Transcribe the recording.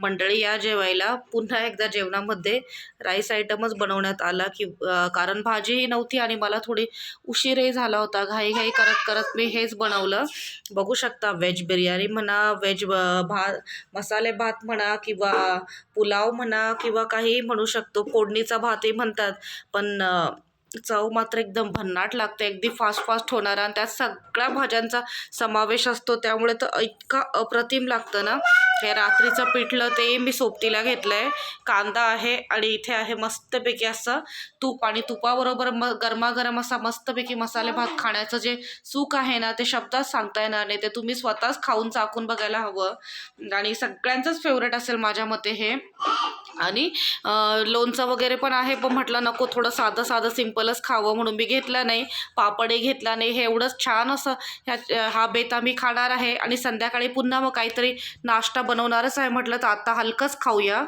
मंडळी या जेवायला. पुन्हा एकदा जेवणामध्ये राईस आयटमच बनवण्यात आला की कारण भाजीही नव्हती आणि मला थोडी उशीरही झाला होता. घाई करत करत मी हेच बनवलं. बघू शकता व्हेज बिर्याणी म्हणा, व्हेज भात, मसाले भात म्हणा किंवा पुलाव म्हणा किंवा काहीही म्हणू शकतो. फोडणीचा भातही म्हणतात. पण चव मात्र एकदम भन्नाट लागते. अगदी फास्ट होणारा आणि त्यात सगळ्या भाज्यांचा समावेश असतो. त्यामुळे तर इतका अप्रतिम लागतं ना. हे रात्रीचं पिठलं ते मी सोबतीला घेतलं आहे. कांदा आहे आणि इथे आहे मस्तपैकी असं तूप आणि तुपाबरोबर गरमागरम असा मस्तपैकी मसाले भात खाण्याचं जे सुख आहे ना, ते शब्दात सांगता येणार नाही. ते तुम्ही स्वतःच खाऊन चाखून बघायला हवं आणि सगळ्यांचंच फेवरेट असेल माझ्या मते हे. आणि लोणचं वगैरे पण आहे, पण म्हटलं नको, थोडं साधं सिंपलच खावं म्हणून मी घेतलं नाही. पापडही घेतला नाही. हे एवढंच छान असं हा बेत आम्ही खाणार आहे आणि संध्याकाळी पुन्हा मग काहीतरी नाश्ता बनवणारच आहे. म्हटलं तर आता हलकंच खाऊया.